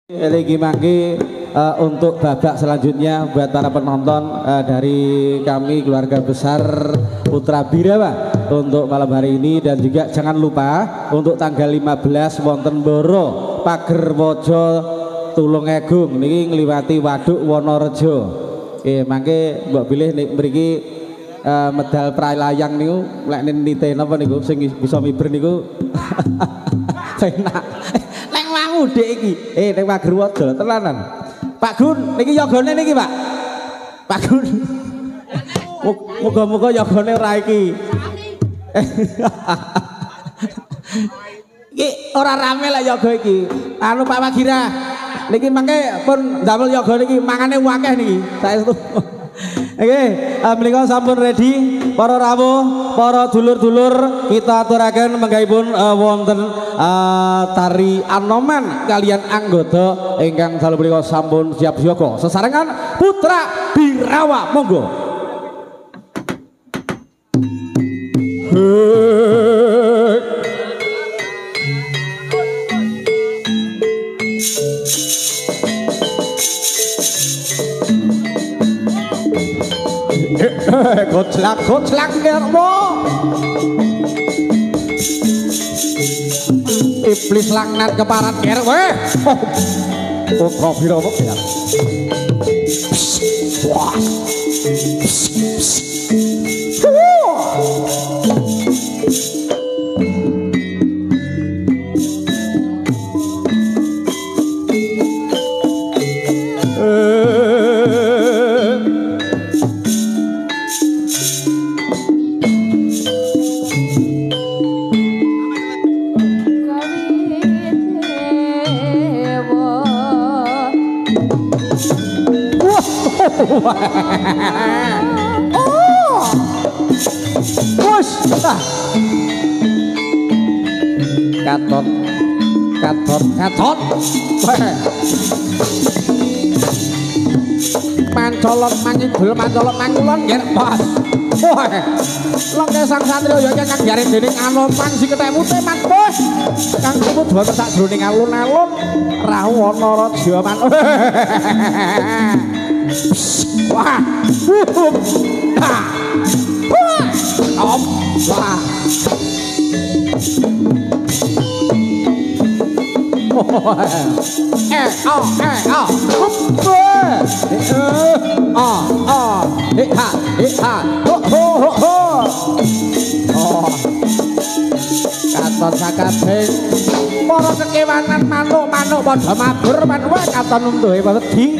Lagi mangke untuk babak selanjutnya buat para penonton dari kami keluarga besar Putra Bira Pak, untuk malam hari ini. Dan juga jangan lupa untuk tanggal 15 wonten Boro Pager Wojo Tulungagung niki ngliwati Waduk Wonorejo. Mangke mbok pilih nek mriki medal pralayang niku lek nite napa niku sing bisa miber niku. Enak. Dek iki ning Pager Wojo tenanan. Pak Gun niki yogane niki Pak. Pak Gun. Muga-muga yogane ora iki. Iki ora rame lah yoga iki. Anu Pak Wagira. Niki mangke pun damel yoga niki mangane akeh niki. Saestu. Oke, menika sampun ready para rawuh, para dulur-dulur, kita aturaken menggaipun wonten tari Anoman kalian anggota ingkang dalu menika sampun siap siaga. Sesarengan Putra Birawa, monggo. Koclak ngermo iblis laknat keparat ngerwe Putra Birawa ya. Wah. Oh, push, katot, mancolot mangidul, mancolot mangulon, yer bos. Wah, lengke sang satrio ya kang jaring dening Anoman si ketek putih man bos. Kang sebut dua sak jroning alun-alun Rawanaraja man. Wah, wah, wah, katon sakabeh para kekewanan manuk-manuk padha mabur manwa katon untuhe wedi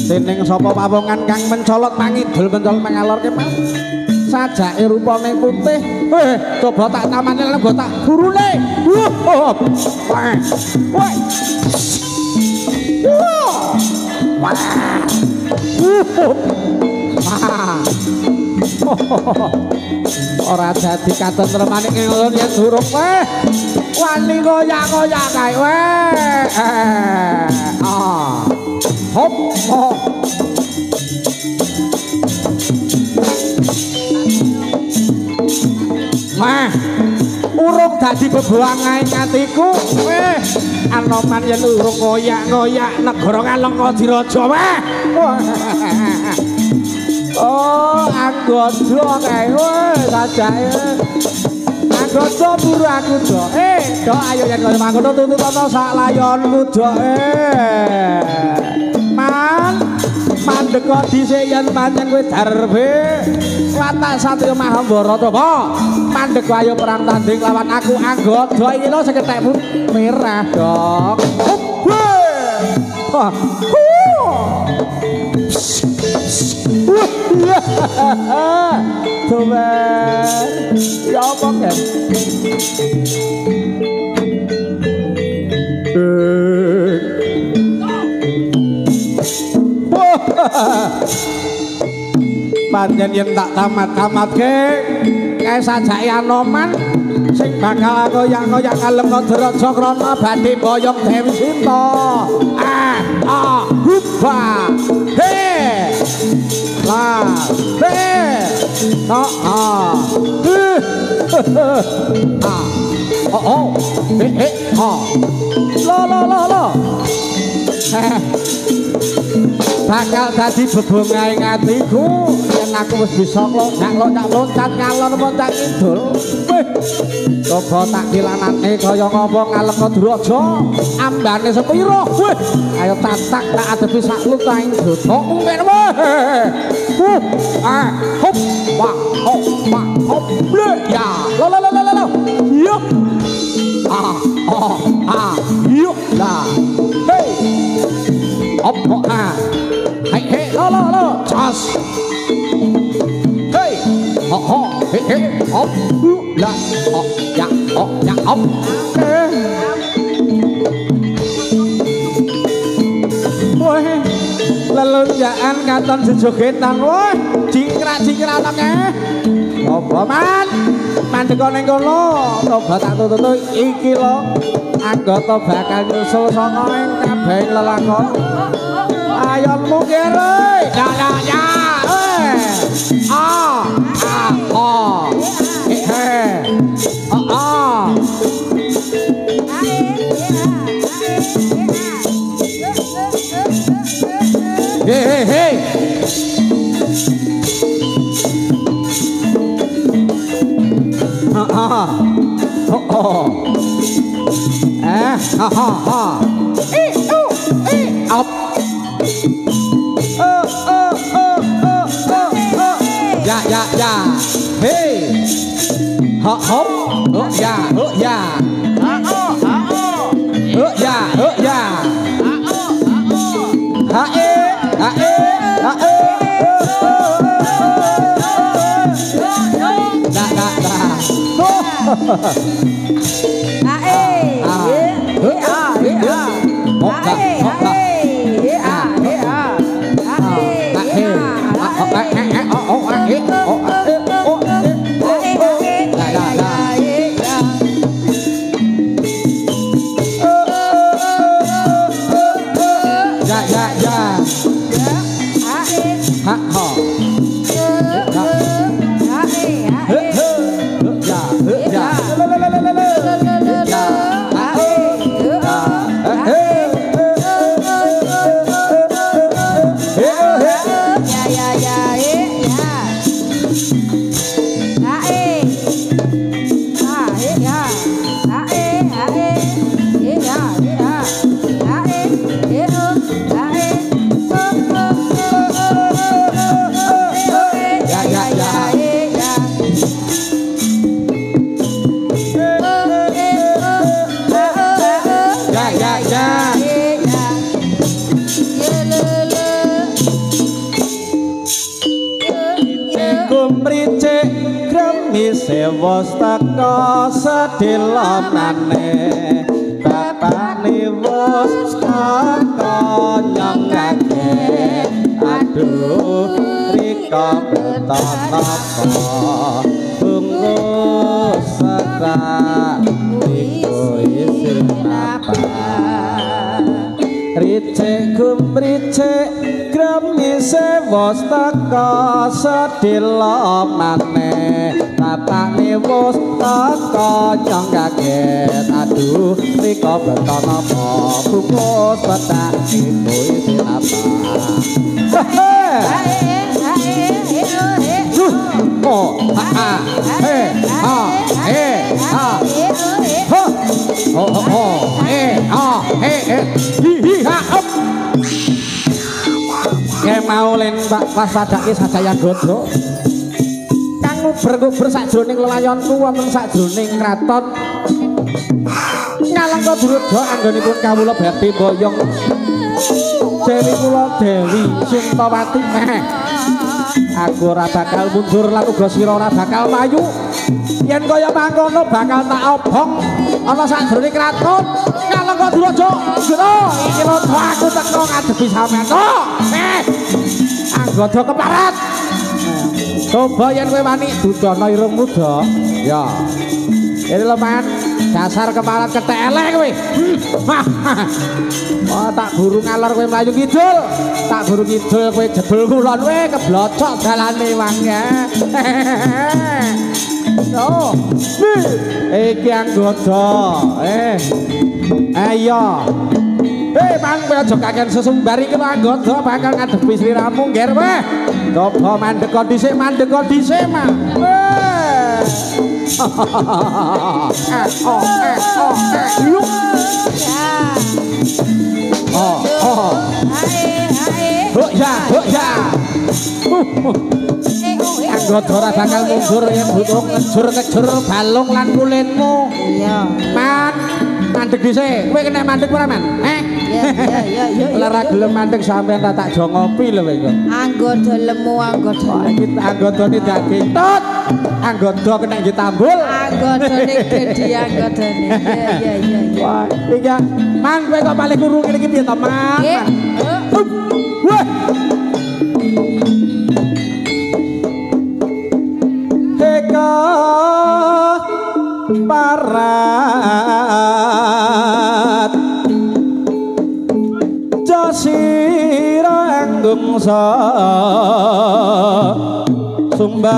dening sapa pawongan kang mencolot mangidul mencolot mangalor kemal sajake rupane putih coba tak tamane lan tak burune wah ora dadi katon remane ngelon yen durung wani goyak-goyak kae hop hop mah urung dadi bebuangae atiku Anoman yen urung goyak-goyak negara Kalangkadiraja oh anggodo kae sajake anggodo buru aku do do ayo yen kaya mangkono tuntut ana sak layonku do mandek kok dhisik yen pancen kowe darbe watak Satya Mahabharata apa mandek ayo perang tanding lawan aku anggodo iki lho sing ketekmu merah dok coba ya apa kan panjen yen tak tamat-tamat ke kae sajake Anoman sing bakal goyak-goyak Kalangkadiraja krana badhe boyong Dewi Sinta he la he oh lo bakal dadi bebongae atiku yen aku wis bisa loncat ngalor loncat kidul weh coba tak dilanane kaya ngapa ngalem Duraja ambane sepira weh ayo tatak tak adepi sak lutaing dosa mungkin weh hop wah hop ble ya lo yuk yuk lah hey hop hey lo cas hey hey hop lah ya hop weh lelunjakan katon sejogetan weh jingkrak nang apa man mandeko ning kono coba tak tututu iki lho anggota bakal nyusul saka ing kabeh lelakon ayonmu kere ya hey up ya hey hop ya ya wis teko sedilamane bapane wis teko nyongake aduh rika betana bungkus serak iku isin apa ricik gumricik gremise wis teko sedilamane bapane wis teko nyongkaget aduh rika beton apa bungkus petak iku isin apa mau len pas padake sajaya godho kang nguber-nguber sajroning lelayonku wonten sajroning kraton Ngalengka Duraja anggonipun kawula badhe boyong Dewi kula Dewi Suntawati meh aku ora bakal mundur lan uga sira ora bakal mayu yen kaya mangkono bakal tak obong ana sajroning kraton Ngalengka Duraja sira iki lho aku teko ngadepi sampeyan anggota keparat coba yen kowe wani dudono irung muda ya ini lho man dasar keparat ketek elek kowe oh tak buru ngalor kowe mlayu kidul tak buru kidul kowe jebul kulon kowe keblocok dalane mangga oh iki anggota ayo Mang kowe aja kaken sesumbar iki anggota bakal ngadepi sliramu ngger weh. Coba mandek dhisik Mang. Anggota ora bakal mundur yen butuh ngejur balung lan kulitmu. Iya. Man, mandek dhisik. Kowe kena mandek ora, Man? Iya. Ora gelem mandek sampean tak jo ngopi lho kowe. Anggota lemu Iki anggotane daging tut. Anggota kena ditambul. Anggotane gedhi anggotane. Iya. Wah, iki Man kowe kok paling kurung iki piye to, Man? Wah. Teka parat Josiro anggungsa sumbar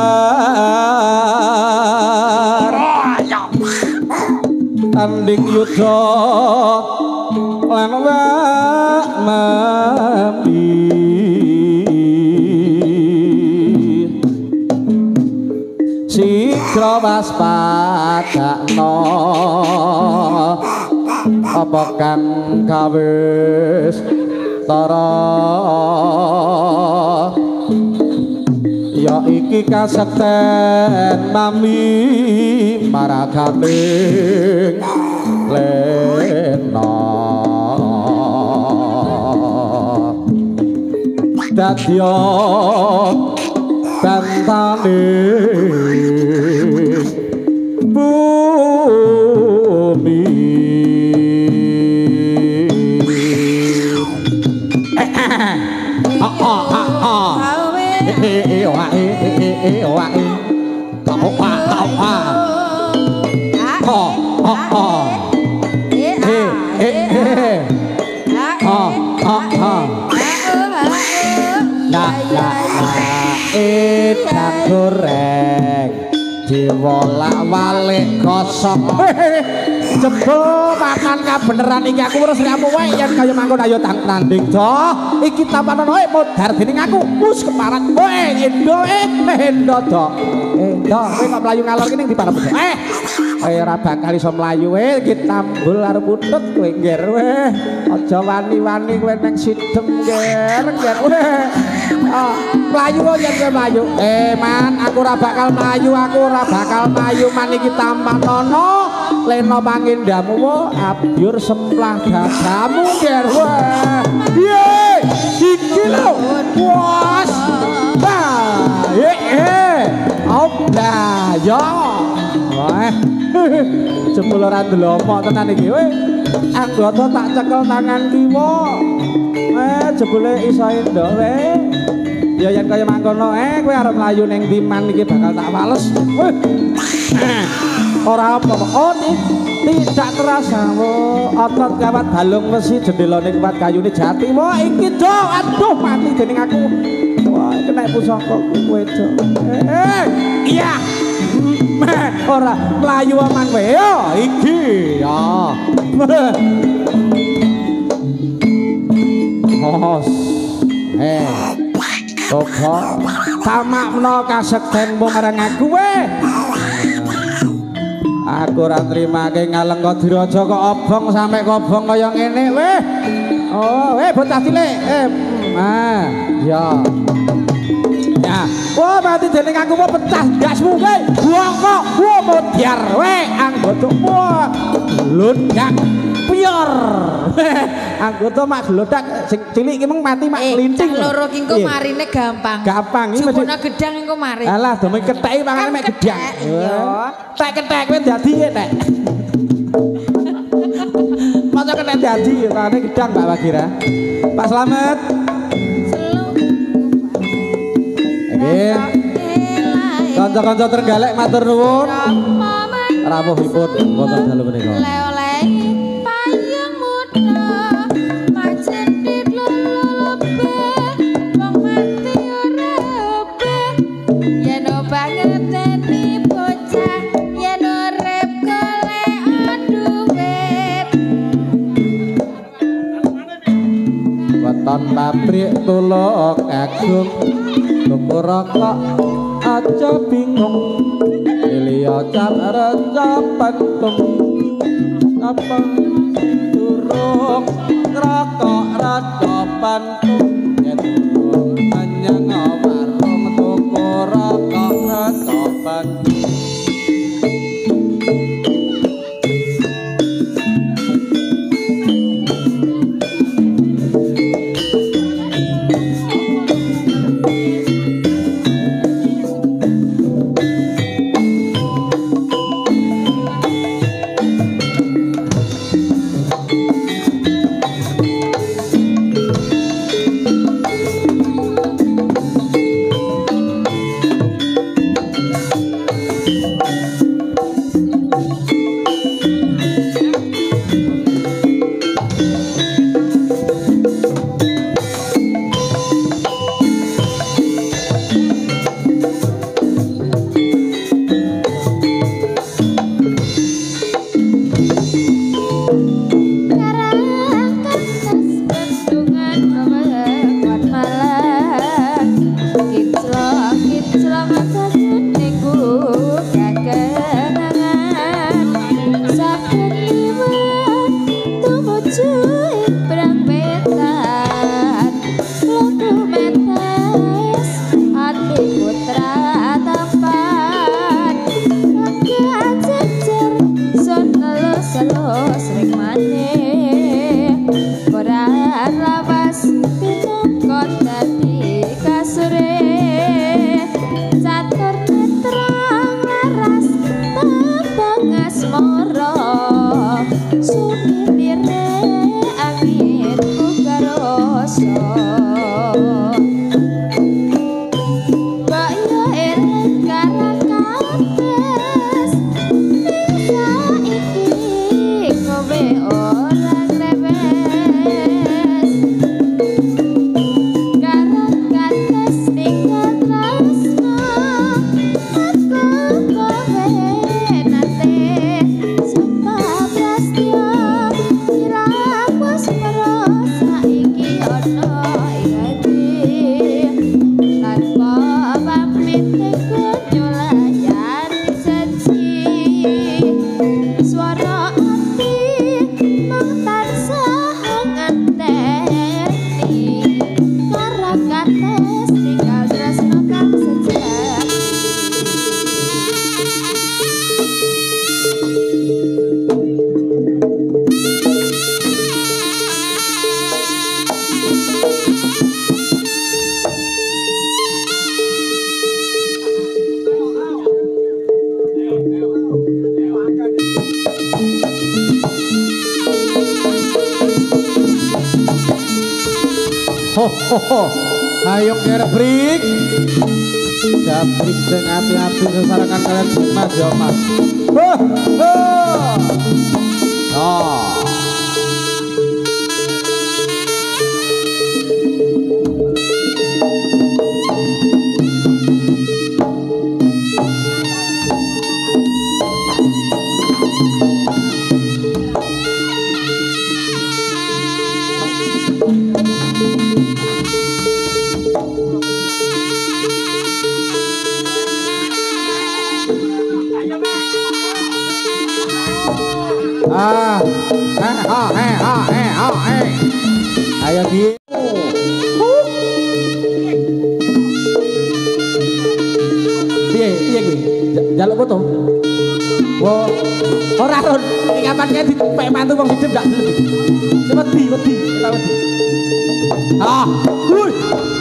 tanding yudha lan wak mami sikra waspadakno apa kang kawis tara ya iki kasekten mami maraganing lena dadya bantane bumi Edang goreng diwolak-walik gosok jebul makan kabeneran iki aku terus ramu wae yen kaya mangkon ayo tanding do iki tampanan wae modar dening aku wis keparat kowe endo do kowe kok mlayu ngalor kene di parep kowe ora bakal iso mlayu iki tambul arep putut kowe ngger weh aja wani-wani kowe nang sidem ngger weh mlayu kok yen kowe mlayu Man aku ora bakal mlayu man iki tampanono leno pangindamu wo abyur semplah dadamu ger wah piye iki lho bos oblah yo wah jebul ora ndelomok tenan iki we anggota tak cekel tangan kiwa jebule iso endo we ya yen kaya mangkono kowe arep mlayu ning timan iki bakal tak wales ora apa-apa tidak terasa otot kawat balung besi jendelane kuat kayune jati wah iki do aduh mati dening aku wah kena pusaka kowe do iya ora mlayu aman kowe yo iki ya hos Koko tamakno kasektenmu marang aku weh aku ora nrimake ngaleng Kadiraja kok obong sampe kobong kaya ngene weh bocah cilik ya wah mati dening aku mau pecah gasmu kowe buang kok modiar weh anggota wah ludak pior anggota mak glodak sing cilik iki mung mati mak linting loro ki engko marine gampang iki jupuna gedang engko mari alah dome ketheki pangane mek gedang tek kethek kowe dadi tek masa kethek dadi pangane gedang Pak Wagira Pak Slamet nggih kanca-kanca tergalek matur nuwun rawuhipun wonten dalu menika weton pabrik tulok agung tuku rokok aja bingung liya cara pentung apa durung rokok rada pentung yen durung anyang warung tuku rokok rada pentung. Ayo ngerbrik jabrik sing ati-ati sesarengan kalian Mas ya Mas. Ayo di piye kuwi njaluk foto ora ron iki kapan kae dipek mantu wong hidup gak gelem wedi kita wedi wuh